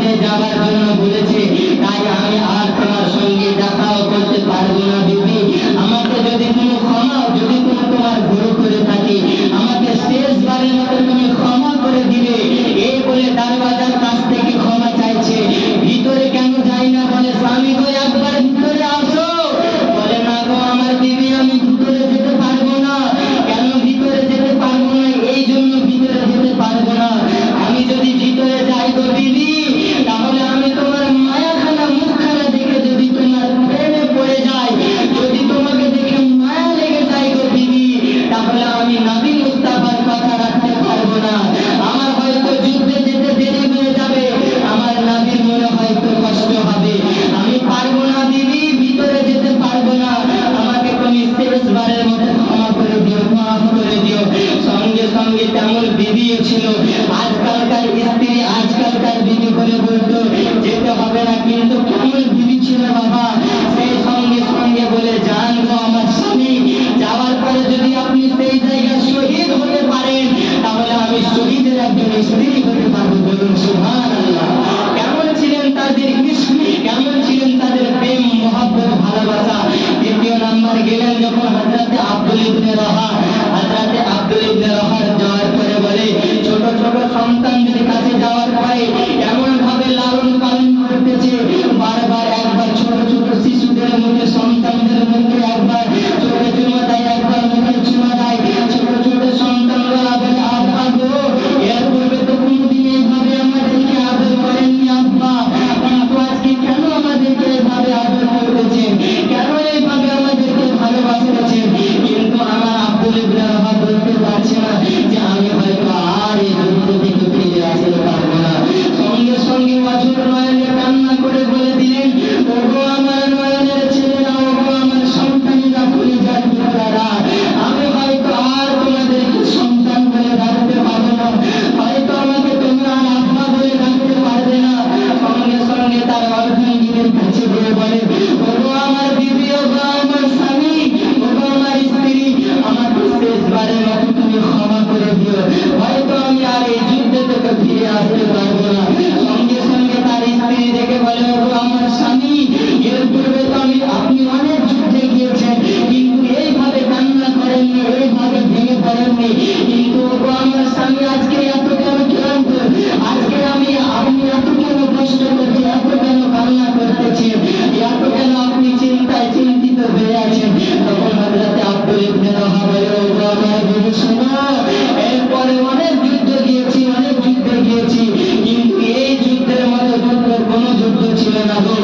যুদ্ধে যাবার জন্য বলেছে, তাই আমি আর তোমার সঙ্গে দেখাও করতে পারবো না বিবি। আমাকে যদি তুমি ক্ষমা, যদি তুমি তোমার ভুল করে থাকি, আমাকে শেষবারের মতো তুমি ক্ষমা করে দিবে। এই বলে দরওয়াজার কাছ থেকে ক্ষমা চাইছে। ভিতরে কেন যাই না বলে, স্বামী গো একবার ভিতরে আসো। বলে না গো আমার বিবি, আমি ভিতরে যেতে পারবো না। কেন ভিতরে যেতে পারবো না? এই জন্য ভিতরে যেতে পারবো না, আমি যদি ভিতরে যাই গো বিবি, তাহলে আমি তোমার মায়াখানা মুখখানা দেখে যদি তোমার প্রেমে পড়ে যাই, যদি তোমাকে দেখে মায়া লেগে যায় গো বিবি, তাহলে আমি নবী মুস্তাফার কথা রাখতে পারবো না। আমার হয়তো যুদ্ধে যেতে দেরি হয়ে যাবে, আমার নবীর মনে হয়তো কষ্ট হবে। আমি পারবো না বিবি, ভিতরে যেতে পারবো না। আমাকে তুমি শেষবারের মতো ক্ষমা করে দিও, মাফ করে দিও। সঙ্গে সঙ্গে তেমন বিবিও ছিল। আজকালকার স্ত্রী, আজকালকার বিবি করে বলতো যেতে হবে না, কিন্তু কেমন বিবি ছিল বাবা, সেই সঙ্গে সঙ্গে বলে, জান গো আমার স্বামী, যাওয়ার পরে যদি আপনি সেই জায়গায় শহীদ হতে পারেন, তাহলে আমি শহীদের একজন স্ত্রী হতে পারবো। বলুন সুবহানাল্লাহ। কেমন ছিলেন তাদের ইশক, কেমন ছিলেন তাদের প্রেম, মহব্বত, ভালোবাসা। দ্বিতীয় নাম্বার গেলেন যখন হযরতে আব্দুল ইবনে রাহা। হযরতে আব্দুল ইবনে রাহা যাওয়ার পরে বলে, ছোট ছোট সন্তানদের কাছে যাওয়ার পরে এমন ভাবে লালন পালন করতেছে, বারবার একবার ছোট ছোট শিশুদের মুখে, সন্তানদের মুখে একবার চোখে চুমা দেয়, একবার মুখে চুমা দেয়। ছোট ছোট সন্তানরা বলে, আব্বা গো, এর পূর্বে তো কোনোদিন এইভাবে আমাদেরকে আদর করেননি আব্বা, কিন্তু আজকে কেন আমাদেরকে এইভাবে আদর করতেছেন, কেন এইভাবে আমাদেরকে ভালোবাসতেছেন? কিন্তু আমার আব্দুল ইবনে রাহা বলতে পারছে না যে আমি হয়তো আর এই যুদ্ধ থেকে ফিরে আসতে পারবো না। সঙ্গে সঙ্গে অঝোর নয়নে কান্না করে বলে দিলেন, ওগো আমার নয়নের ছেলেরা, ওগো আমার সন্তানেরা, কলিজার টুকরারা, আমি হয়তো আর তোমাদেরকে সন্তান বলে ডাকতে পারবো না, হয়তো আমাকে তোমরা আর আব্বা বলে ডাকতে পারবে না। সঙ্গে সঙ্গে তার অর্ধাঙ্গিনীর কাছে গিয়ে বলে, ওগো আমার বিবি, ওগো আমার স্বামী, ওগো আমার স্ত্রী, আমাকে শেষবারের মতো তুমি ক্ষমা করে দিও, হয়তো আমি আর এই যুদ্ধ থেকে ফিরে আসতে পারবো না। সঙ্গে সঙ্গে তার স্ত্রী দেখে বলে, ওগো আমার স্বামী, এর পূর্বে তো আপনি অনেক যুদ্ধে গিয়েছেন, কিন্তু এইভাবে কান্না করেননি, এইভাবে ভেঙে পড়েননি, কিন্তু ওগো আমার স্বামী, আজকে এত কেন ক্লান্ত, আজকে আপনি এত কেন কষ্ট করছেন, এত কেন কান্না করতেছেন, এত কেন আপনি চিন্তায় চিন্তিত হয়ে আছেন? তখন হযরতে আব্দুল ইবনে রাহা বলে, ওগো আমার বিবি শোনো, এরপরে অনেক যুদ্ধ গিয়েছি, অনেক যুদ্ধে গিয়েছি, কিন্তু এই যুদ্ধের মতো যুদ্ধ কোনো যুদ্ধ ছিল না গো।